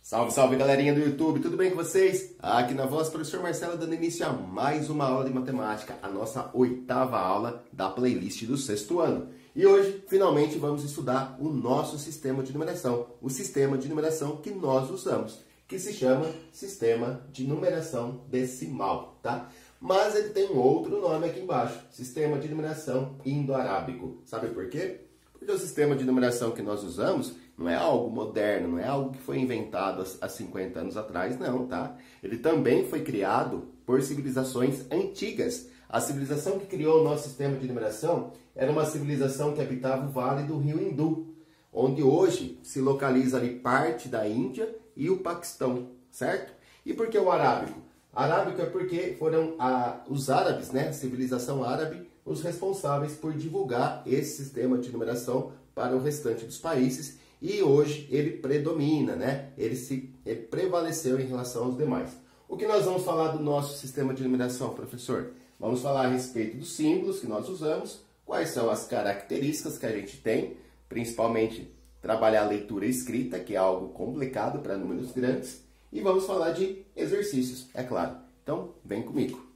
Salve, salve galerinha do YouTube, tudo bem com vocês? Aqui na voz, professor Marcelo dando início a mais uma aula de matemática, a nossa 8ª aula da playlist do 6º ano. E hoje, finalmente, vamos estudar o nosso sistema de numeração, o sistema de numeração que nós usamos, que se chama Sistema de Numeração Decimal, tá? Mas ele tem um outro nome aqui embaixo, Sistema de Numeração Indo-Arábico. Sabe por quê? Porque o sistema de numeração que nós usamos não é algo moderno, não é algo que foi inventado há 50 anos atrás, não, tá? Ele também foi criado por civilizações antigas. A civilização que criou o nosso sistema de numeração era uma civilização que habitava o vale do rio Hindu, onde hoje se localiza ali parte da Índia e o Paquistão, certo? E por que o arábico? Arábico é porque foram os árabes, né, a civilização árabe, os responsáveis por divulgar esse sistema de numeração para o restante dos países e hoje ele predomina, né? Ele prevaleceu em relação aos demais. O que nós vamos falar do nosso sistema de numeração, professor? Vamos falar a respeito dos símbolos que nós usamos, quais são as características que a gente tem, principalmente trabalhar a leitura e escrita, que é algo complicado para números grandes, e vamos falar de exercícios, é claro. Então, vem comigo.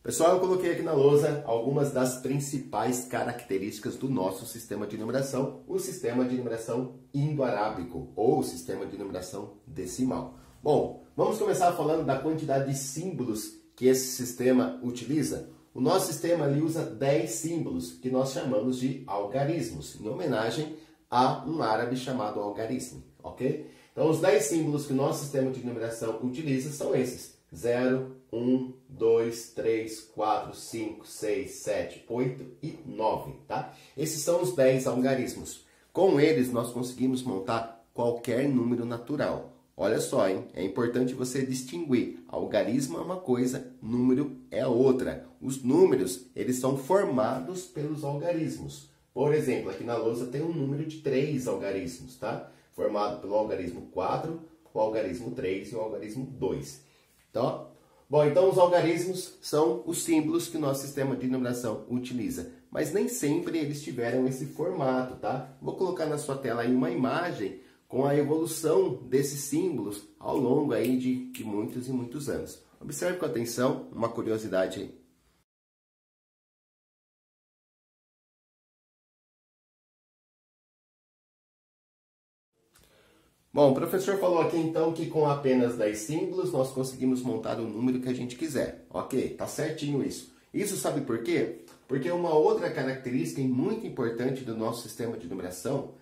Pessoal, eu coloquei aqui na lousa algumas das principais características do nosso sistema de numeração, o sistema de numeração indo-arábico, ou o sistema de numeração decimal. Bom, vamos começar falando da quantidade de símbolos que esse sistema utiliza. O nosso sistema ali usa 10 símbolos, que nós chamamos de algarismos, em homenagem a um árabe chamado algarismo, ok? Então, os 10 símbolos que o nosso sistema de numeração utiliza são esses: 0, 1, 2, 3, 4, 5, 6, 7, 8 e 9, tá? Esses são os 10 algarismos. Com eles, nós conseguimos montar qualquer número natural. Olha só, hein? É importante você distinguir. Algarismo é uma coisa, número é outra. Os números, eles são formados pelos algarismos. Por exemplo, aqui na lousa tem um número de 3 algarismos, tá? Formado pelo algarismo 4, o algarismo 3 e o algarismo 2. Então os algarismos são os símbolos que o nosso sistema de numeração utiliza, mas nem sempre eles tiveram esse formato, tá? Vou colocar na sua tela aí uma imagem com a evolução desses símbolos ao longo aí de muitos e muitos anos. Observe com atenção uma curiosidade aí. Bom, o professor falou aqui então que com apenas 10 símbolos nós conseguimos montar o número que a gente quiser. Ok, tá certinho isso. Isso sabe por quê? Porque uma outra característica muito importante do nosso sistema de numeração,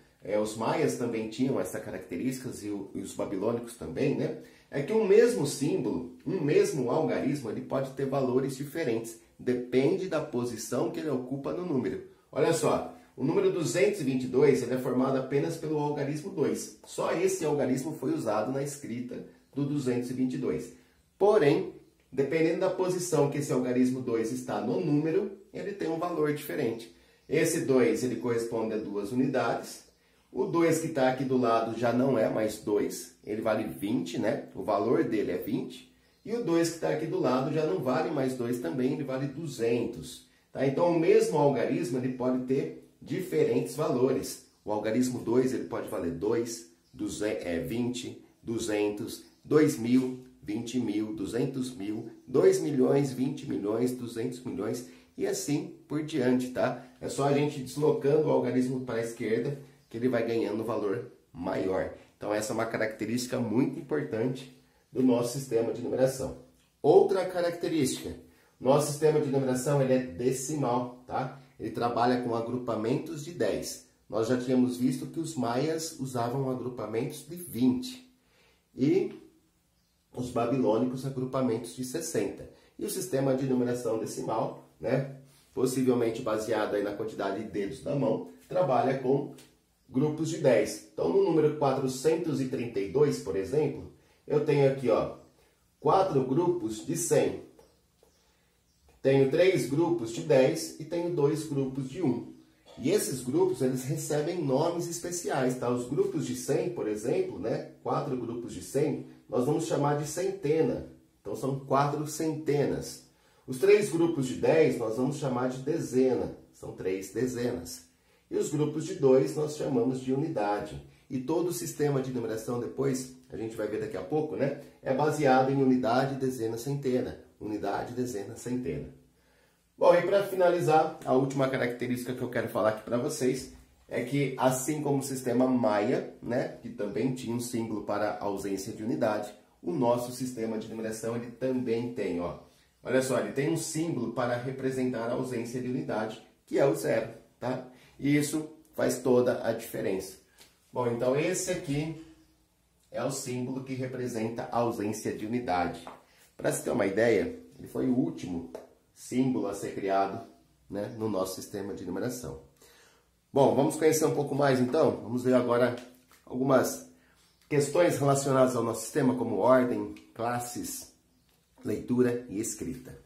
os maias também tinham essa característica e os babilônicos também, né? É que um mesmo símbolo, um mesmo algarismo, ele pode ter valores diferentes. Depende da posição que ele ocupa no número. Olha só. O número 222 ele é formado apenas pelo algarismo 2. Só esse algarismo foi usado na escrita do 222. Porém, dependendo da posição que esse algarismo 2 está no número, ele tem um valor diferente. Esse 2 ele corresponde a 2 unidades. O 2 que está aqui do lado já não é mais 2, ele vale 20, né? O valor dele é 20. E o 2 que está aqui do lado já não vale mais 2 também, ele vale 200. Tá? Então, o mesmo algarismo ele pode ter diferentes valores. O algarismo 2 ele pode valer 2, 20, 200, 2.000, 20.000, 200.000, 2 milhões, 20 milhões, 200 milhões e assim por diante, tá? É só a gente deslocando o algarismo para a esquerda que ele vai ganhando valor maior. Então essa é uma característica muito importante do nosso sistema de numeração. Outra característica, nosso sistema de numeração ele é decimal, tá? Ele trabalha com agrupamentos de 10. Nós já tínhamos visto que os maias usavam agrupamentos de 20. E os babilônicos agrupamentos de 60. E o sistema de numeração decimal, né, possivelmente baseado aí na quantidade de dedos da mão, trabalha com grupos de 10. Então, no número 432, por exemplo, eu tenho aqui, 4 grupos de 100. Tenho 3 grupos de 10 e tenho 2 grupos de 1. E esses grupos, eles recebem nomes especiais, tá? Os grupos de 100, por exemplo, né? 4 grupos de 100, nós vamos chamar de centena. Então, são 4 centenas. Os 3 grupos de 10 nós vamos chamar de dezena, são 3 dezenas. E os grupos de 2 nós chamamos de unidade. E todo o sistema de numeração depois, a gente vai ver daqui a pouco, né? É baseado em unidade, dezena, centena. Unidade, dezena, centena. Bom, e para finalizar, a última característica que eu quero falar aqui para vocês é que, assim como o sistema Maia, né, que também tinha um símbolo para ausência de unidade, o nosso sistema de numeração ele também tem, ó. Olha só, ele tem um símbolo para representar a ausência de unidade, que é o 0, tá? E isso faz toda a diferença. Bom, então esse aqui é o símbolo que representa a ausência de unidade. Para se ter uma ideia, ele foi o último símbolo a ser criado, né, no nosso sistema de numeração. Bom, vamos conhecer um pouco mais então? Vamos ver agora algumas questões relacionadas ao nosso sistema, como ordem, classes, leitura e escrita.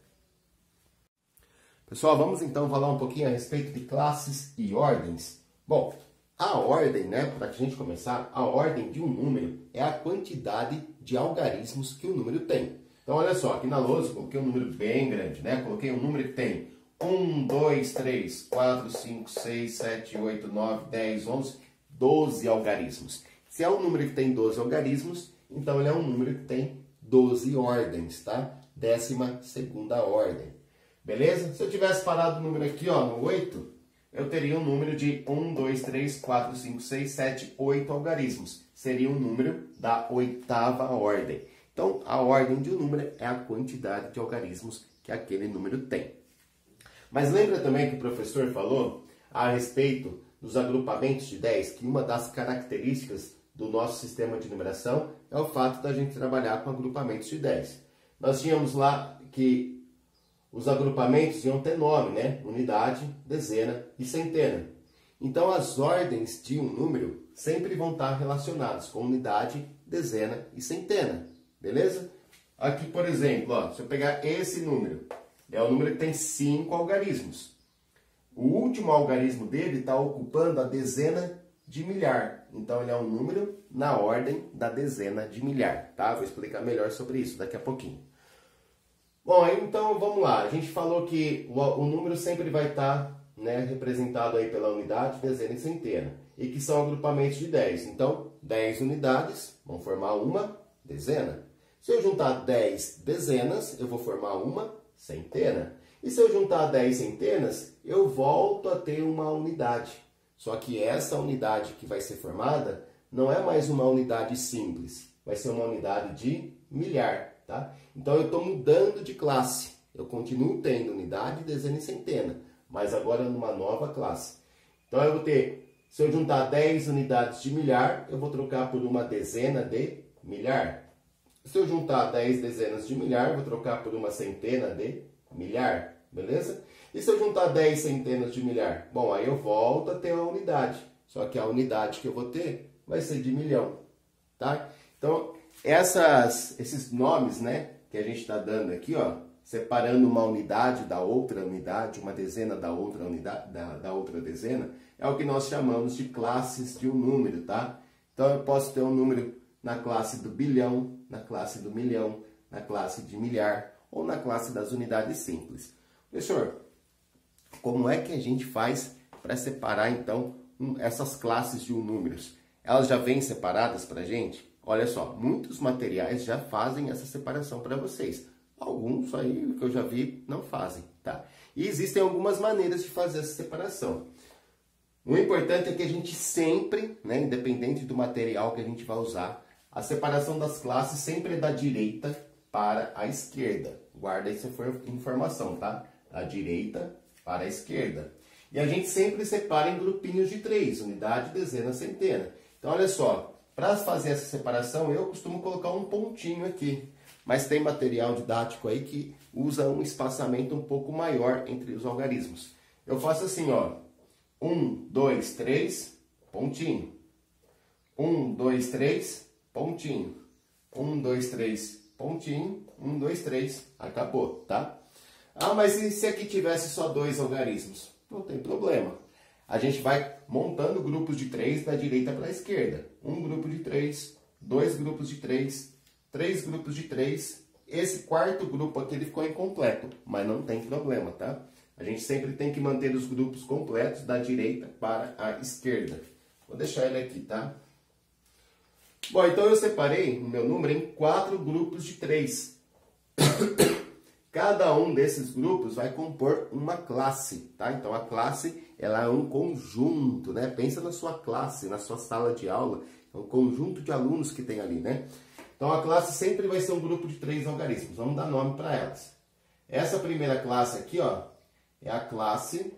Pessoal, vamos então falar um pouquinho a respeito de classes e ordens. Bom, a ordem, né, para a gente começar, a ordem de um número é a quantidade de algarismos que o número tem. Então, olha só, aqui na lousa eu coloquei um número bem grande, né? Coloquei um número que tem 1, 2, 3, 4, 5, 6, 7, 8, 9, 10, 11, 12 algarismos. Se é um número que tem 12 algarismos, então ele é um número que tem 12 ordens, tá? 12ª ordem. Beleza? Se eu tivesse parado o número aqui, ó, no 8, eu teria um número de 1, 2, 3, 4, 5, 6, 7, 8 algarismos. Seria um número da 8ª ordem. Então, a ordem de um número é a quantidade de algarismos que aquele número tem. Mas lembra também que o professor falou a respeito dos agrupamentos de 10, que uma das características do nosso sistema de numeração é o fato da gente trabalhar com agrupamentos de 10. Nós tínhamos lá que os agrupamentos iam ter nome, né? Unidade, dezena e centena. Então, as ordens de um número sempre vão estar relacionadas com unidade, dezena e centena. Beleza? Aqui, por exemplo, ó, se eu pegar esse número, é o número que tem 5 algarismos. O último algarismo dele está ocupando a dezena de milhar. Então, ele é um número na ordem da dezena de milhar, tá? Vou explicar melhor sobre isso daqui a pouquinho. Bom, então vamos lá. A gente falou que o número sempre vai estar, né, representado aí pela unidade, dezena e centena. E que são agrupamentos de 10. Então, 10 unidades vão formar uma dezena. Se eu juntar 10 dezenas, eu vou formar uma centena. E se eu juntar 10 centenas, eu volto a ter uma unidade. Só que essa unidade que vai ser formada não é mais uma unidade simples. Vai ser uma unidade de milhar, tá? Então, eu estou mudando de classe. Eu continuo tendo unidade, dezena e centena, mas agora numa nova classe. Então, eu vou ter, se eu juntar 10 unidades de milhar, eu vou trocar por uma dezena de milhar. Se eu juntar 10 dezenas de milhar, eu vou trocar por uma centena de milhar, beleza? E se eu juntar 10 centenas de milhar? Bom, aí eu volto a ter uma unidade, só que a unidade que eu vou ter vai ser de milhão, tá? Então, esses nomes, né, que a gente está dando aqui, ó, separando uma unidade da outra unidade, uma dezena da outra unidade, da outra dezena, é o que nós chamamos de classes de um número, tá? Então, eu posso ter um número na classe do bilhão, na classe do milhão, na classe de milhar ou na classe das unidades simples. Professor, como é que a gente faz para separar, então, essas classes de números? Elas já vêm separadas para a gente? Olha só, muitos materiais já fazem essa separação para vocês. Alguns aí, que eu já vi, não fazem, tá? E existem algumas maneiras de fazer essa separação. O importante é que a gente sempre, né, independente do material que a gente vai usar, a separação das classes sempre é da direita para a esquerda. Guarda essa informação, tá? Da direita para a esquerda. E a gente sempre separa em grupinhos de 3, unidade, dezena, centena. Então, olha só, para fazer essa separação, eu costumo colocar um pontinho aqui. Mas tem material didático aí que usa um espaçamento um pouco maior entre os algarismos. Eu faço assim, ó. 1, 2, 3, pontinho. 1, 2, 3, pontinho. 1, 2, 3, pontinho. 1, 2, 3. Acabou, tá? Ah, mas e se aqui tivesse só 2 algarismos? Não tem problema. A gente vai montando grupos de 3 da direita para a esquerda. Um grupo de 3, 2 grupos de 3, 3 grupos de 3, esse quarto grupo aqui ele ficou incompleto, mas não tem problema, tá? A gente sempre tem que manter os grupos completos da direita para a esquerda. Vou deixar ele aqui, tá? Bom, então eu separei o meu número em 4 grupos de 3. Cada um desses grupos vai compor uma classe, tá? Então a classe ela é um conjunto, né? Pensa na sua classe, na sua sala de aula, é um conjunto de alunos que tem ali, né? Então a classe sempre vai ser um grupo de 3 algarismos. Vamos dar nome para elas. Essa primeira classe aqui, ó, é a classe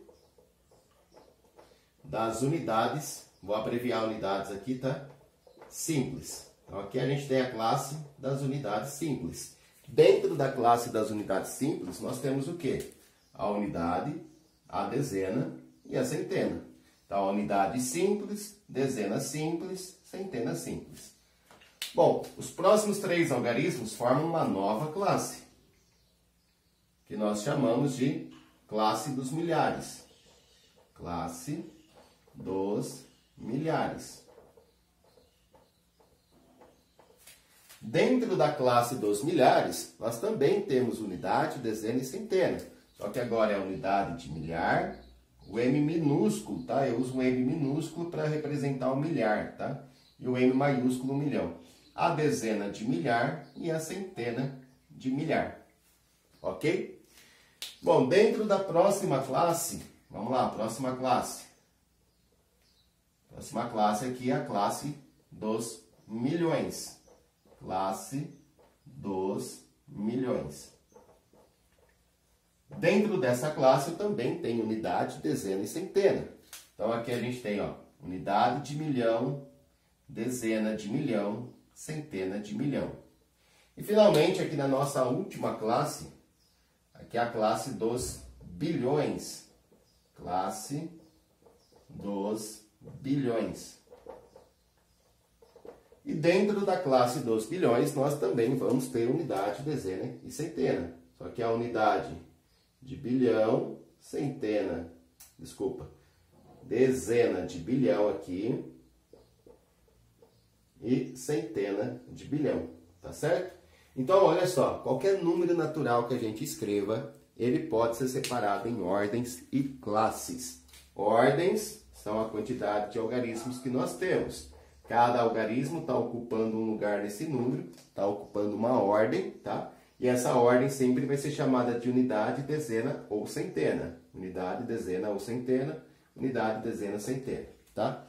das unidades, vou abreviar unidades aqui, tá? Simples. Então aqui a gente tem a classe das unidades simples. Dentro da classe das unidades simples, nós temos o quê? A unidade, a dezena e a centena. Então, a unidade simples, dezena simples, centena simples. Bom, os próximos 3 algarismos formam uma nova classe, que nós chamamos de classe dos milhares. Classe dos milhares. Dentro da classe dos milhares, nós também temos unidade, dezena e centena. Só que agora é a unidade de milhar, o M minúsculo, tá? Eu uso o M minúsculo para representar o milhar, tá? E o M maiúsculo, o milhão. A dezena de milhar e a centena de milhar. Ok? Bom, dentro da próxima classe, vamos lá, próxima classe. Próxima classe aqui é a classe dos milhões. Classe dos milhões. Dentro dessa classe eu também tenho unidade, dezena e centena. Então aqui a gente tem, ó, unidade de milhão, dezena de milhão, centena de milhão. E finalmente aqui na nossa última classe, aqui é a classe dos bilhões. Classe dos bilhões. E dentro da classe dos bilhões, nós também vamos ter unidade, dezena e centena. Só que a unidade de bilhão, dezena de bilhão aqui e centena de bilhão, tá certo? Então, olha só, qualquer número natural que a gente escreva, ele pode ser separado em ordens e classes. Ordens são a quantidade de algarismos que nós temos. Cada algarismo está ocupando um lugar nesse número, está ocupando uma ordem, tá? E essa ordem sempre vai ser chamada de unidade, dezena ou centena. Unidade, dezena ou centena, unidade, dezena, centena, tá?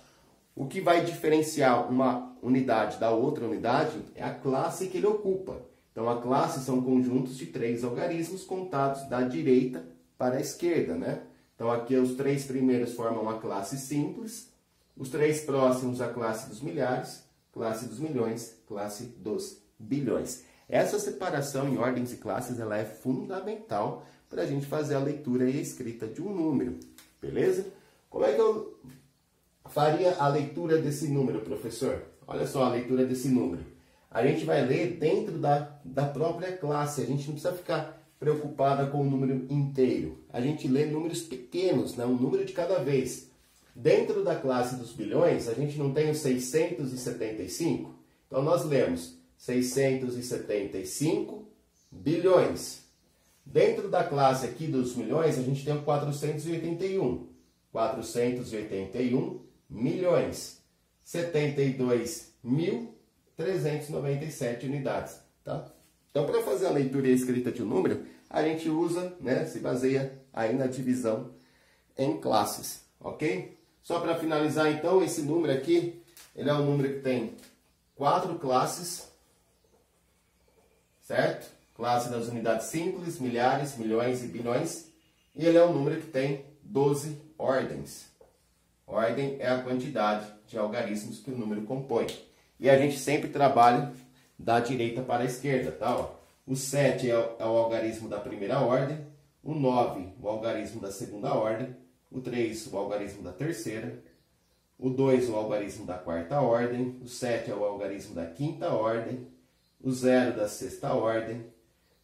O que vai diferenciar uma unidade da outra unidade é a classe que ele ocupa. Então, a classe são conjuntos de 3 algarismos contados da direita para a esquerda, né? Então, aqui os 3 primeiros formam a classe simples, os 3 próximos a classe dos milhares, classe dos milhões, classe dos bilhões. Essa separação em ordens e classes ela é fundamental para a gente fazer a leitura e a escrita de um número, beleza? Como é que eu faria a leitura desse número, professor? Olha só a leitura desse número. A gente vai ler dentro da própria classe, a gente não precisa ficar preocupada com o número inteiro. A gente lê números pequenos, né? Um número de cada vez. Dentro da classe dos bilhões, a gente não tem os 675? Então, nós lemos 675 bilhões. Dentro da classe aqui dos milhões, a gente tem o 481. 481 milhões. 72.397 unidades, tá? Então, para fazer a leitura e a escrita de um número, a gente usa, né, se baseia aí na divisão em classes, ok? Só para finalizar, então, esse número aqui, ele é um número que tem 4 classes, certo? Classe das unidades simples, milhares, milhões e bilhões. E ele é um número que tem 12 ordens. Ordem é a quantidade de algarismos que o número compõe. E a gente sempre trabalha da direita para a esquerda, tá? Ó, o 7 é o algarismo da primeira ordem, o 9 o algarismo da segunda ordem, o 3 o algarismo da terceira, o 2 o algarismo da quarta ordem, o 7 é o algarismo da quinta ordem, o 0 da sexta ordem,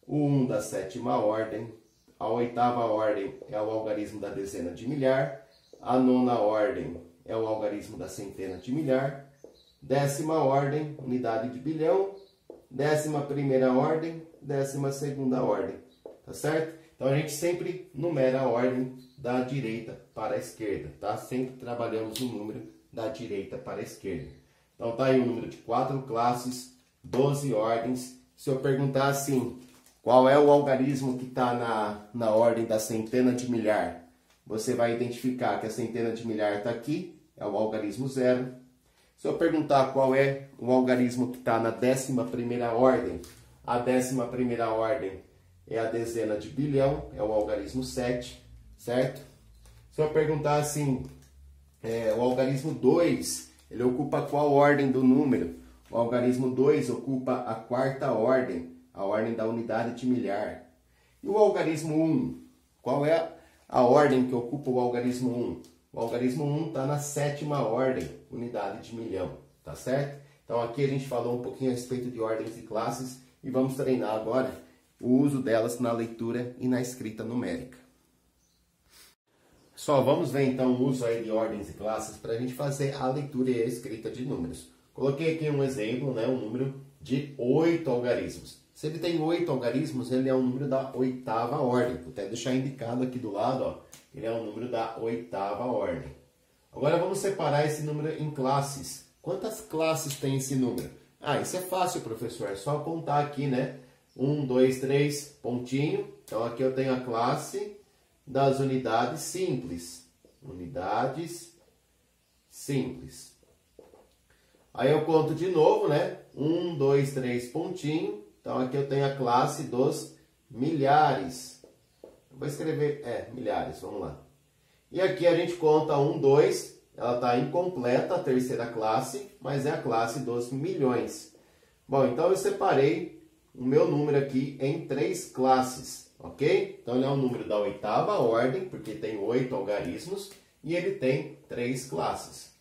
o 1 da sétima ordem, a oitava ordem é o algarismo da dezena de milhar, a nona ordem é o algarismo da centena de milhar, 10ª ordem, unidade de bilhão, 11ª ordem, 12ª ordem, tá certo? Então a gente sempre numera a ordem da direita para a esquerda, tá? Sempre trabalhamos o número da direita para a esquerda. Então tá aí o número de 4 classes, 12 ordens. Se eu perguntar assim, qual é o algarismo que está na ordem da centena de milhar? Você vai identificar que a centena de milhar está aqui, é o algarismo 0. Se eu perguntar qual é o algarismo que está na 11ª ordem, a 11ª ordem é a dezena de bilhão, é o algarismo 7, certo? Se eu perguntar assim, o algarismo 2, ele ocupa qual ordem do número? O algarismo 2 ocupa a 4ª ordem, a ordem da unidade de milhar. E o algarismo 1, qual é a ordem que ocupa o algarismo 1? O algarismo 1 está na 7ª ordem, unidade de milhão, tá certo? Então aqui a gente falou um pouquinho a respeito de ordens e classes e vamos treinar agora o uso delas na leitura e na escrita numérica. Só vamos ver então o uso aí de ordens e classes para a gente fazer a leitura e a escrita de números. Coloquei aqui um exemplo, né, um número de 8 algarismos. Se ele tem 8 algarismos, ele é um número da 8ª ordem. Vou até deixar indicado aqui do lado, ó, ele é um número da 8ª ordem. Agora vamos separar esse número em classes. Quantas classes tem esse número? Ah, isso é fácil, professor, é só apontar aqui, né? 1, 2, 3, pontinho. Então aqui eu tenho a classe das unidades simples. Unidades simples. Aí eu conto de novo, né? 1, 2, 3, pontinho. Então aqui eu tenho a classe dos milhares. Eu vou escrever, milhares, vamos lá. E aqui a gente conta 1, 2, ela está incompleta, a terceira classe, mas é a classe dos milhões. Bom, então eu separei o meu número aqui em 3 classes, ok? Então ele é um número da 8ª ordem, porque tem 8 algarismos, e ele tem 3 classes.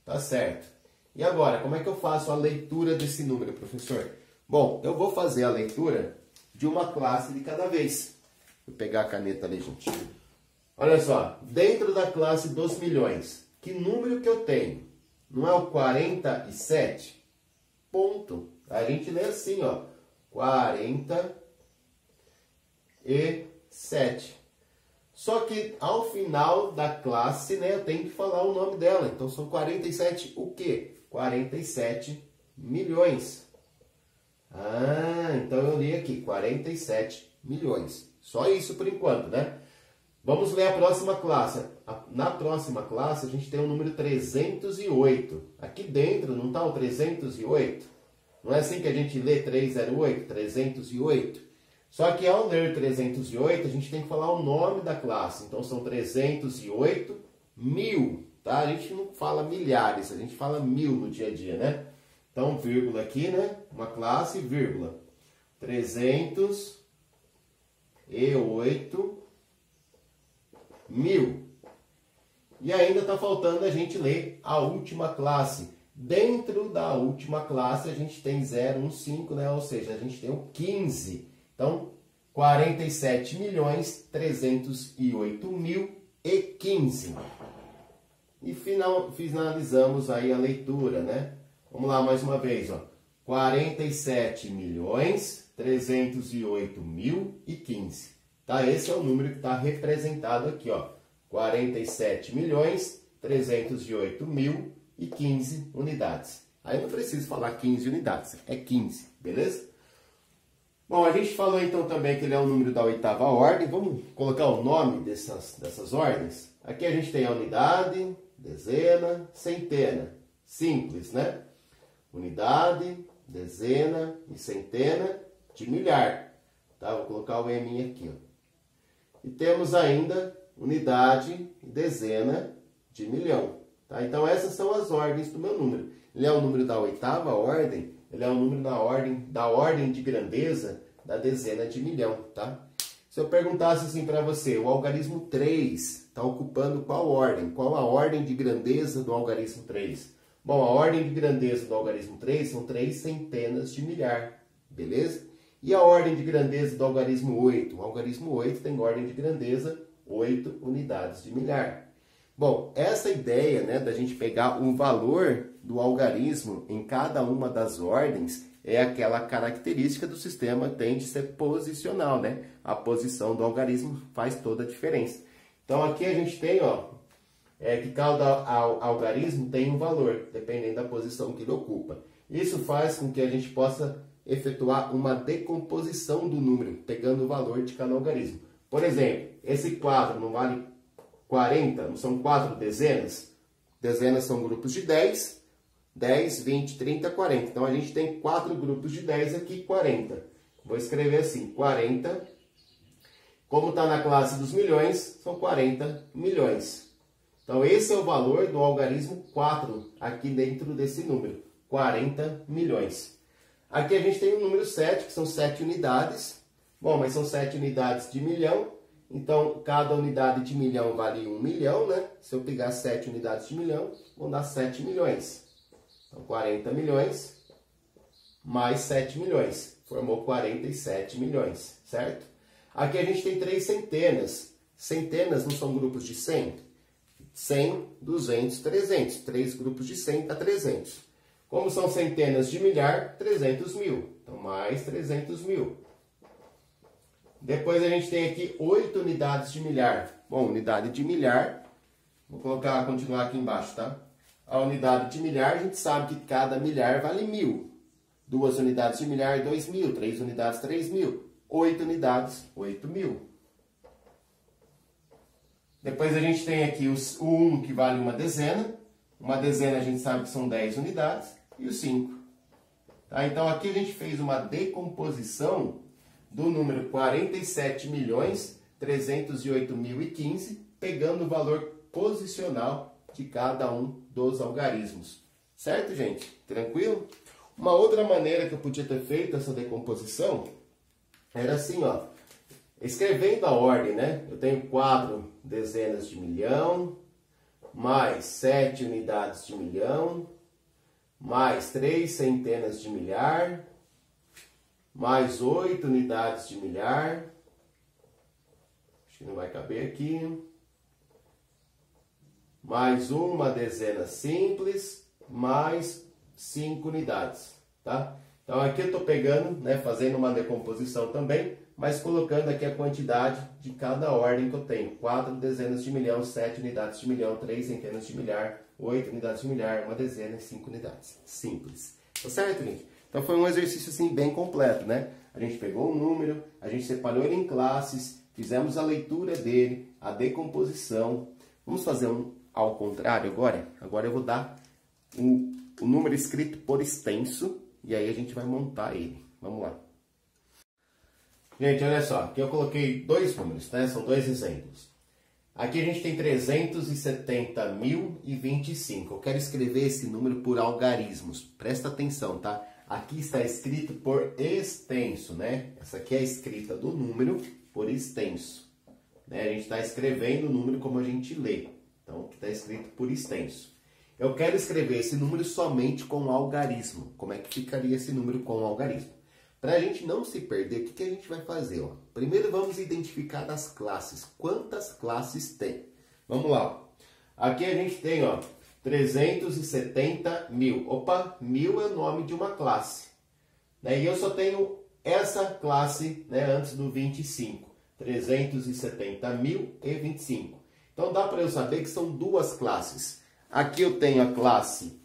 Tá certo. E agora, como é que eu faço a leitura desse número, professor? Bom, eu vou fazer a leitura de uma classe de cada vez. Vou pegar a caneta ali, gente. Olha só, dentro da classe dos milhões, que número que eu tenho? Não é o 47? Ponto. A gente lê assim, ó, 47. Só que ao final da classe, né, eu tenho que falar o nome dela. Então são 47 o quê? 47 milhões. Ah, então eu li aqui 47 milhões. Só isso por enquanto, né? Vamos ler a próxima classe. Na próxima classe a gente tem o número 308. Aqui dentro não está o 308? Não é assim que a gente lê 308? 308. Só que ao ler 308 a gente tem que falar o nome da classe. Então são 308 mil. Tá? A gente não fala milhares, a gente fala mil no dia a dia, né? Então, vírgula aqui, né? Uma classe, vírgula. 308 mil. E ainda está faltando a gente ler a última classe. Dentro da última classe a gente tem 015, né? Ou seja, a gente tem o 15. Então, 47.308.015. E finalizamos aí a leitura, né? Vamos lá mais uma vez, ó. 47.308.015. Tá? Esse é o número que está representado aqui, ó. 47.308.015 unidades. Aí não preciso falar 15 unidades, é 15, beleza? Bom, a gente falou então também que ele é um número da 8ª ordem. Vamos colocar o nome dessas ordens? Aqui a gente tem a unidade, dezena, centena. Simples, né? Unidade, dezena e centena de milhar. Tá? Vou colocar o M aqui, ó. E temos ainda unidade e dezena de milhão. Tá? Então essas são as ordens do meu número. Ele é um número da 8ª ordem, ele é um número da ordem de grandeza da dezena de milhão. Tá? Se eu perguntasse assim para você, o algarismo 3 está ocupando qual ordem? Qual a ordem de grandeza do algarismo 3? Bom, a ordem de grandeza do algarismo 3 são 3 centenas de milhar, beleza? E a ordem de grandeza do algarismo 8? O algarismo 8 tem ordem de grandeza 8 unidades de milhar. Bom, essa ideia, né, da gente pegar o valor do algarismo em cada uma das ordens é aquela característica do sistema tem de ser posicional, né? A posição do algarismo faz toda a diferença. Então aqui a gente tem, ó, que cada algarismo tem um valor, dependendo da posição que ele ocupa. Isso faz com que a gente possa efetuar uma decomposição do número, pegando o valor de cada algarismo. Por exemplo, esse 4 não vale 40, não são 4 dezenas? Dezenas são grupos de 10, 10, 20, 30, 40. Então, a gente tem 4 grupos de 10 aqui, 40. Vou escrever assim, 40. Como está na classe dos milhões, são 40 milhões. Então, esse é o valor do algarismo 4, aqui dentro desse número, 40 milhões. Aqui a gente tem o número 7, que são 7 unidades. Bom, mas são 7 unidades de milhão. Então, cada unidade de milhão vale 1 milhão, né? Se eu pegar 7 unidades de milhão, vão dar 7 milhões. Então, 40 milhões mais 7 milhões. Formou 47 milhões, certo? Aqui a gente tem 3 centenas. Centenas não são grupos de 100? 100, 200, 300. 3 grupos de 100 dá 300. Como são centenas de milhar, 300 mil. Então, mais 300 mil. Depois a gente tem aqui 8 unidades de milhar. Bom, unidade de milhar, vou continuar aqui embaixo, tá? A unidade de milhar, a gente sabe que cada milhar vale 1000. 2 unidades de milhar, 2000. 3 unidades, 3000. 8 unidades, 8000. Depois a gente tem aqui o 1, que vale uma dezena. Uma dezena a gente sabe que são 10 unidades. E o 5. Tá? Então aqui a gente fez uma decomposição do número 47.308.015, pegando o valor posicional de cada um dos algarismos. Certo, gente? Tranquilo? Uma outra maneira que eu podia ter feito essa decomposição era assim, ó. Escrevendo a ordem, né? Eu tenho 4 dezenas de milhão, mais 7 unidades de milhão, mais 3 centenas de milhar, mais 8 unidades de milhar. Acho que não vai caber aqui. Mais uma dezena simples, mais 5 unidades, tá? Então aqui eu estou pegando, né, fazendo uma decomposição também, mas colocando aqui a quantidade de cada ordem que eu tenho. 4 dezenas de milhão, 7 unidades de milhão, 3 centenas de milhar, 8 unidades de milhar, uma dezena e 5 unidades. Simples. Tá certo, gente? Então foi um exercício assim bem completo, né? A gente pegou o número, a gente separou ele em classes, fizemos a leitura dele, a decomposição. Vamos fazer um ao contrário agora? Agora eu vou dar o número escrito por extenso e aí a gente vai montar ele. Vamos lá. Gente, olha só, aqui eu coloquei 2 números, né? São 2 exemplos. Aqui a gente tem 370.025. Eu quero escrever esse número por algarismos. Presta atenção, tá? Aqui está escrito por extenso, né? Essa aqui é a escrita do número por extenso. Né? A gente está escrevendo o número como a gente lê. Então, aqui está escrito por extenso. Eu quero escrever esse número somente com algarismo. Como é que ficaria esse número com algarismo? Para a gente não se perder, o que a gente vai fazer? Ó? Primeiro vamos identificar as classes. Quantas classes tem? Vamos lá. Ó. Aqui a gente tem, ó, 370 mil. Opa, 1000 é o nome de uma classe. Né? E eu só tenho essa classe, né, antes do 25. 370.025. Então dá para eu saber que são 2 classes. Aqui eu tenho a classe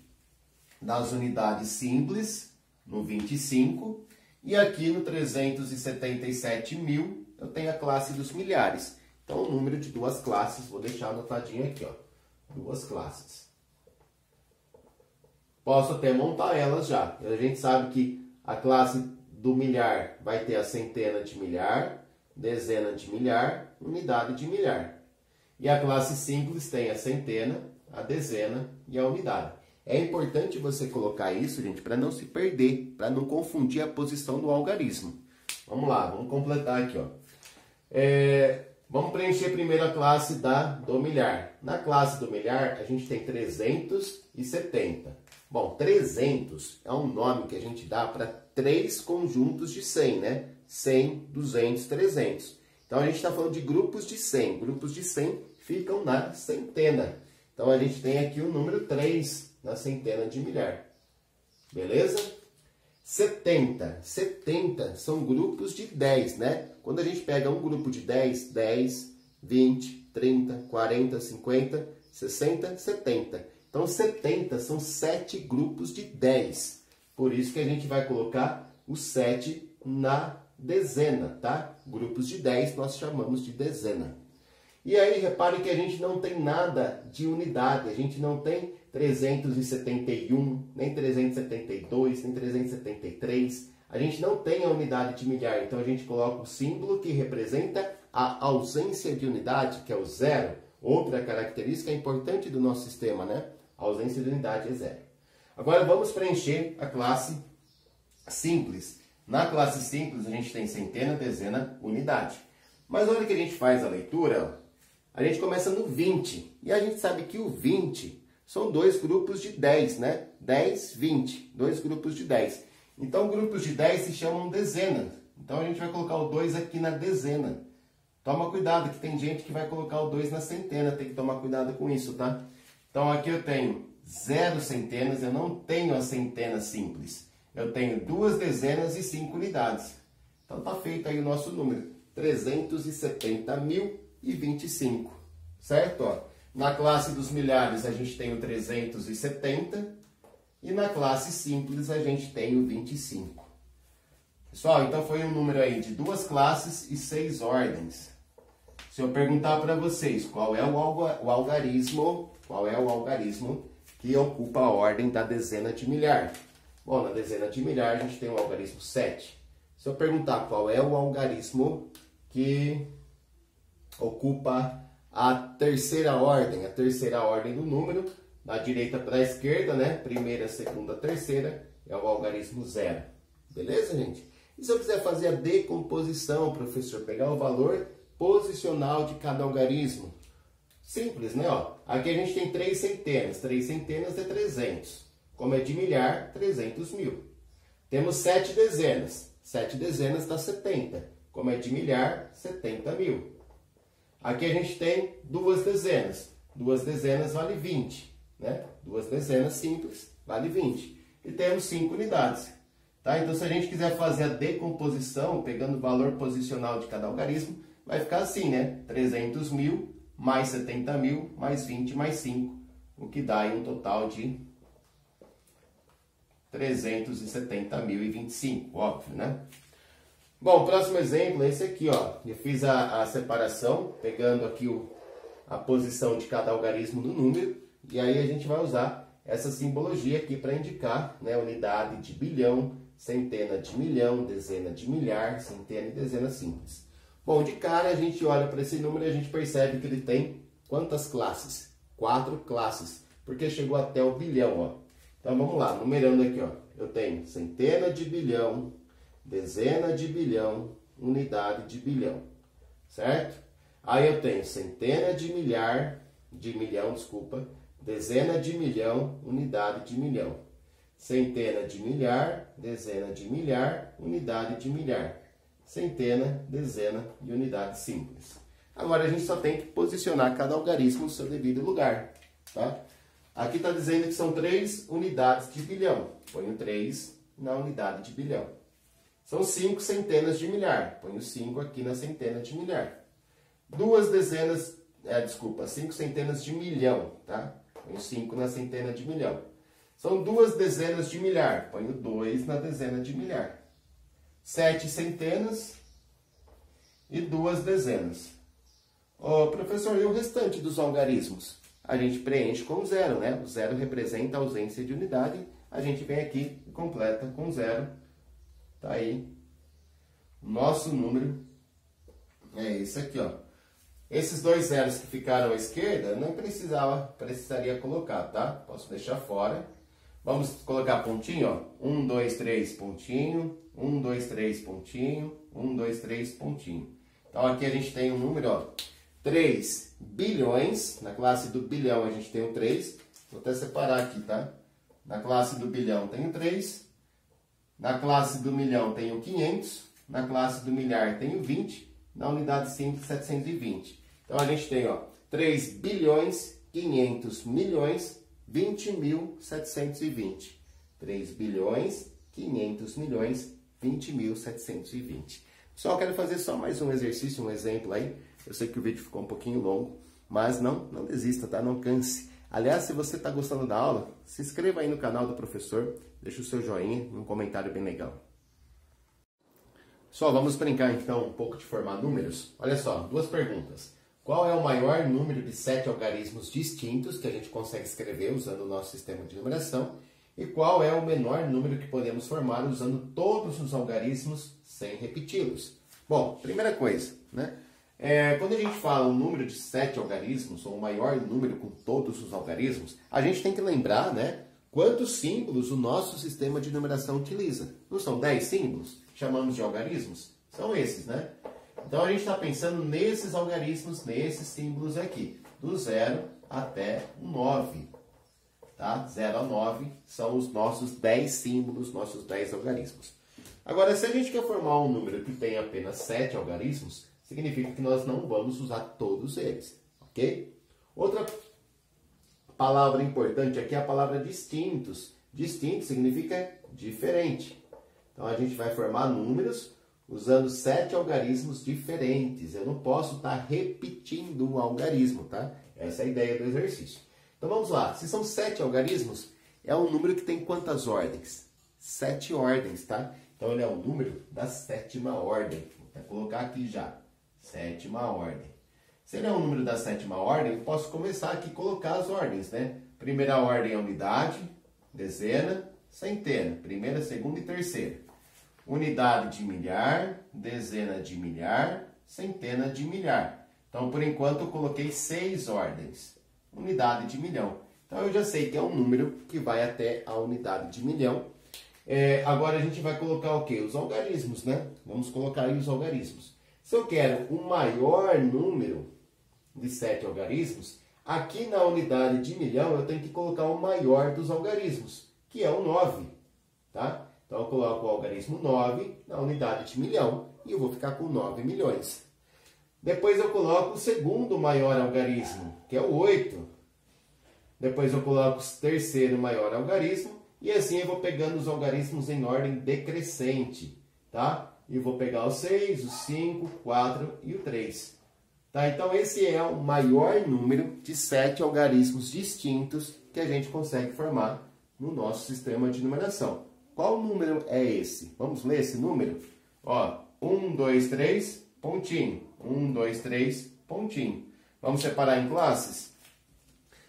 das unidades simples, no 25. E aqui no 377.000 eu tenho a classe dos milhares. Então o número de 2 classes, vou deixar anotadinho aqui, ó. 2 classes. Posso até montar elas já. A gente sabe que a classe do milhar vai ter a centena de milhar, dezena de milhar, unidade de milhar. E a classe simples tem a centena, a dezena e a unidade. É importante você colocar isso, gente, para não se perder, para não confundir a posição do algarismo. Vamos lá, vamos completar aqui, ó. Vamos preencher primeiro a classe do milhar. Na classe do milhar, a gente tem 370. Bom, 300 é um nome que a gente dá para 3 conjuntos de 100, né? 100, 200, 300. Então, a gente está falando de grupos de 100. Grupos de 100 ficam na centena. Então, a gente tem aqui o número 3 na centena de milhar. Beleza? 70. 70 são grupos de 10, né? Quando a gente pega um grupo de 10, 10, 20, 30, 40, 50, 60, 70. Então, 70 são 7 grupos de 10. Por isso que a gente vai colocar o 7 na dezena, tá? Grupos de 10 nós chamamos de dezena. E aí, repare que a gente não tem nada de unidade. A gente não tem 371, nem 372, nem 373. A gente não tem a unidade de milhar. Então, a gente coloca o símbolo que representa a ausência de unidade, que é o zero. Outra característica importante do nosso sistema, né? A ausência de unidade é zero. Agora, vamos preencher a classe simples. Na classe simples, a gente tem centena, dezena, unidade. Mas na hora que a gente faz a leitura, a gente começa no 20. E a gente sabe que o 20 são dois grupos de 10, né? 10, 20. Dois grupos de 10. Então, grupos de 10 se chamam dezenas. Então, a gente vai colocar o 2 aqui na dezena. Toma cuidado, que tem gente que vai colocar o 2 na centena. Tem que tomar cuidado com isso, tá? Então, aqui eu tenho 0 centenas. Eu não tenho a centena simples. Eu tenho 2 dezenas e 5 unidades. Então, tá feito aí o nosso número. 370.025. Certo? Ó, na classe dos milhares, a gente tem o 370. E na classe simples, a gente tem o 25. Pessoal, então foi um número aí de 2 classes e 6 ordens. Se eu perguntar para vocês qual é o algarismo que ocupa a ordem da dezena de milhar. Bom, na dezena de milhar, a gente tem o algarismo 7. Se eu perguntar qual é o algarismo que ocupa a terceira ordem do número, da direita para a esquerda, né? Primeira, segunda, terceira, é o algarismo 0. Beleza, gente? E se eu quiser fazer a decomposição, professor, pegar o valor posicional de cada algarismo? Simples, né? Ó, aqui a gente tem 3 centenas. 3 centenas é 300. Como é de milhar, 300.000. Temos 7 dezenas. 7 dezenas dá 70. Como é de milhar, 70.000. Aqui a gente tem 2 dezenas. 2 dezenas vale 20. Né? 2 dezenas simples vale 20. E temos 5 unidades. Tá? Então, se a gente quiser fazer a decomposição, pegando o valor posicional de cada algarismo, vai ficar assim, né? 300.000 mais 70.000 mais 20 mais 5. O que dá aí um total de 370.025, óbvio, né? Bom, o próximo exemplo é esse aqui, ó. Eu fiz a separação, pegando aqui a posição de cada algarismo no número. E aí a gente vai usar essa simbologia aqui para indicar, né, unidade de bilhão, centena de milhão, dezena de milhar, centena e dezena simples. Bom, de cara a gente olha para esse número e a gente percebe que ele tem quantas classes? 4 classes, porque chegou até o bilhão, ó. Então vamos lá, numerando aqui, ó. Eu tenho centena de bilhão, dezena de bilhão, unidade de bilhão, certo? Aí eu tenho centena de milhar, de milhão, desculpa, dezena de milhão, unidade de milhão. Centena de milhar, dezena de milhar, unidade de milhar. Centena, dezena e unidade simples. Agora a gente só tem que posicionar cada algarismo no seu devido lugar. Tá? Aqui está dizendo que são 3 unidades de bilhão. Ponho 3 na unidade de bilhão. São 5 centenas de milhar. Ponho 5 aqui na centena de milhar. 5 centenas de milhão. Tá? Ponho 5 na centena de milhão. São 2 dezenas de milhar. Ponho 2 na dezena de milhar. 7 centenas e 2 dezenas. Ó, professor, e o restante dos algarismos? A gente preenche com 0, né? O 0 representa a ausência de unidade. A gente vem aqui e completa com 0. Tá aí. O nosso número é esse aqui, ó. Esses 2 zeros que ficaram à esquerda, não precisaria colocar, tá? Posso deixar fora. Vamos colocar pontinho, ó. 1, 2, 3, pontinho. 1, 2, 3, pontinho. 1, 2, 3, pontinho. Então, aqui a gente tem um número, ó. 3 bilhões. Na classe do bilhão a gente tem o 3. Vou até separar aqui, tá? Na classe do bilhão tem o 3. Na classe do milhão tem o 500. Na classe do milhar tem o 20. Na unidade simples, 720. Então, a gente tem, ó, 3 bilhões, 500 milhões, 20.720. 3 bilhões, 500 milhões, 20.720. Pessoal, quero fazer só mais um exercício, um exemplo aí. Eu sei que o vídeo ficou um pouquinho longo, mas não desista, tá? Não canse. Aliás, se você está gostando da aula, se inscreva aí no canal do professor, deixa o seu joinha, um comentário bem legal. Pessoal, vamos brincar então um pouco de formar números. Olha só, duas perguntas. Qual é o maior número de 7 algarismos distintos que a gente consegue escrever usando o nosso sistema de numeração? E qual é o menor número que podemos formar usando todos os algarismos sem repeti-los? Bom, primeira coisa, né? Quando a gente fala um número de 7 algarismos, ou o maior número com todos os algarismos, a gente tem que lembrar, né, quantos símbolos o nosso sistema de numeração utiliza. Não são 10 símbolos? Chamamos de algarismos? São esses, né? Então a gente está pensando nesses algarismos, nesses símbolos aqui, do 0 até o 9. Tá? 0 a 9 são os nossos 10 símbolos, nossos 10 algarismos. Agora, se a gente quer formar um número que tem apenas 7 algarismos, significa que nós não vamos usar todos eles, ok? Outra palavra importante aqui é a palavra distintos. Distinto significa diferente. Então, a gente vai formar números usando 7 algarismos diferentes. Eu não posso estar repetindo o algarismo, tá? Essa é a ideia do exercício. Então, vamos lá. Se são 7 algarismos, é um número que tem quantas ordens? 7 ordens, tá? Então, ele é um número da 7ª ordem. Vou colocar aqui já. 7ª ordem. Se ele é um número da 7ª ordem, eu posso começar aqui a colocar as ordens, né? Primeira ordem é unidade, dezena, centena. Primeira, segunda e terceira. Unidade de milhar, dezena de milhar, centena de milhar. Então, por enquanto, eu coloquei 6 ordens. Unidade de milhão. Então, eu já sei que é um número que vai até a unidade de milhão. Agora, a gente vai colocar o quê? Os algarismos, né? Vamos colocar aí os algarismos. Se eu quero um maior número de 7 algarismos, aqui na unidade de milhão eu tenho que colocar o maior dos algarismos, que é o 9. Tá? Então eu coloco o algarismo 9 na unidade de milhão e eu vou ficar com 9 milhões. Depois eu coloco o segundo maior algarismo, que é o 8. Depois eu coloco o terceiro maior algarismo e assim eu vou pegando os algarismos em ordem decrescente. Tá? E vou pegar o 6, o 5, o 4 e o 3. Tá? Então, esse é o maior número de 7 algarismos distintos que a gente consegue formar no nosso sistema de numeração. Qual número é esse? Vamos ler esse número? Ó, 1, 2, 3, pontinho. 1, 2, 3, pontinho. Vamos separar em classes?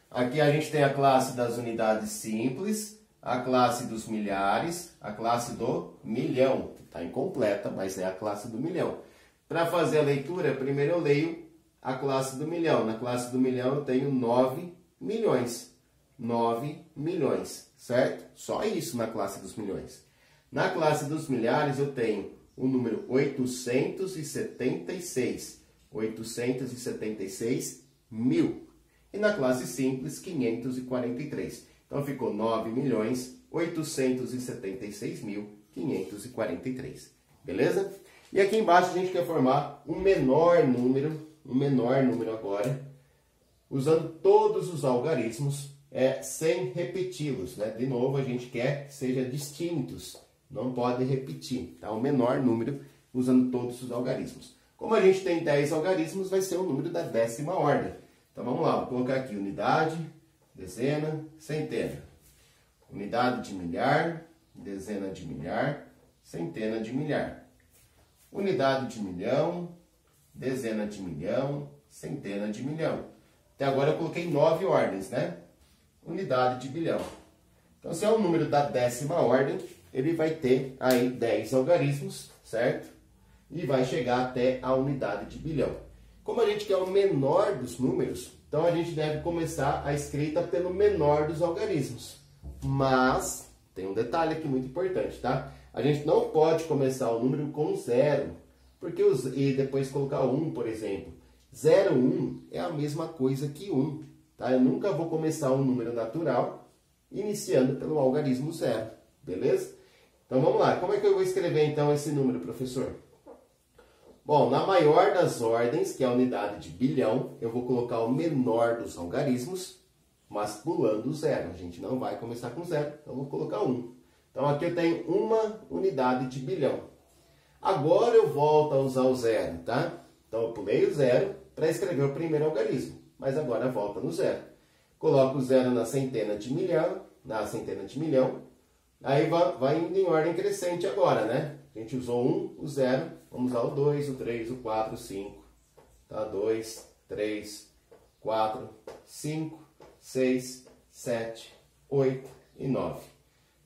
Aqui a gente tem a classe das unidades simples, a classe dos milhares, a classe do milhão. Está incompleta, mas é a classe do milhão. Para fazer a leitura, primeiro eu leio a classe do milhão. Na classe do milhão eu tenho 9 milhões. 9 milhões, certo? Só isso na classe dos milhões. Na classe dos milhares eu tenho o número 876. 876 mil. E na classe simples, 543. Então, ficou 9.876.543. Beleza? E aqui embaixo a gente quer formar um menor número agora, usando todos os algarismos, sem repeti-los, né? De novo, a gente quer que sejam distintos, não pode repetir, tá? Um menor número, usando todos os algarismos. Como a gente tem 10 algarismos, vai ser o número da 10ª ordem. Então, vamos lá, vou colocar aqui unidade, dezena, centena. Unidade de milhar, dezena de milhar, centena de milhar. Unidade de milhão, dezena de milhão, centena de milhão. Até agora eu coloquei 9 ordens, né? Unidade de bilhão. Então, se é um número da 10ª ordem, ele vai ter aí 10 algarismos, certo? E vai chegar até a unidade de bilhão. Como a gente quer o menor dos números, então a gente deve começar a escrita pelo menor dos algarismos. Mas, tem um detalhe aqui muito importante, tá? A gente não pode começar o número com 0, e depois colocar 1, por exemplo. 0, 1 é a mesma coisa que 1, tá? Eu nunca vou começar um número natural iniciando pelo algarismo 0, beleza? Então, vamos lá. Como é que eu vou escrever, então, esse número, professor? Bom, na maior das ordens, que é a unidade de bilhão, eu vou colocar o menor dos algarismos, mas pulando o 0. A gente não vai começar com 0, então eu vou colocar 1. Então aqui eu tenho uma unidade de bilhão. Agora eu volto a usar o zero, tá? Então eu pulei o zero para escrever o primeiro algarismo, mas agora volta no zero. Coloco o zero na centena de milhão, aí vai indo em ordem crescente agora, né? A gente usou 1, o 0, vamos usar o 2, o 3, o 4, o 5. Tá? 2, 3, 4, 5, 6, 7, 8 e 9.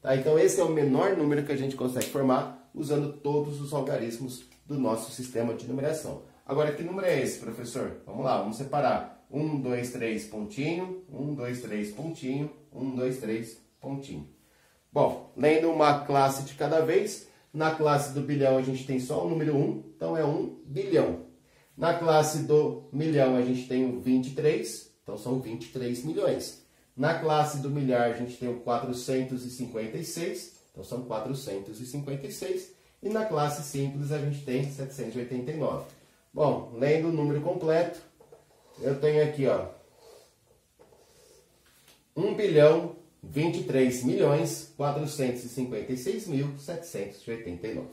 Tá? Então esse é o menor número que a gente consegue formar usando todos os algarismos do nosso sistema de numeração. Agora, que número é esse, professor? Vamos lá, vamos separar. 1, 2, 3, pontinho, 1, 2, 3, pontinho, 1, 2, 3, pontinho. Bom, lendo uma classe de cada vez, na classe do bilhão a gente tem só o número 1, então é 1 bilhão. Na classe do milhão a gente tem o 23, então são 23 milhões. Na classe do milhar a gente tem o 456, então são 456. E na classe simples a gente tem 789. Bom, lendo o número completo, eu tenho aqui, ó, 1 bilhão 23 milhões 456 mil 789.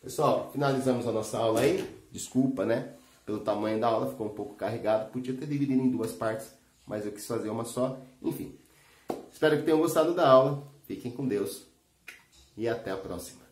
Pessoal, finalizamos a nossa aula aí. Desculpa, né? Pelo tamanho da aula, ficou um pouco carregado. Podia ter dividido em duas partes, mas eu quis fazer uma só. Enfim, espero que tenham gostado da aula. Fiquem com Deus e até a próxima.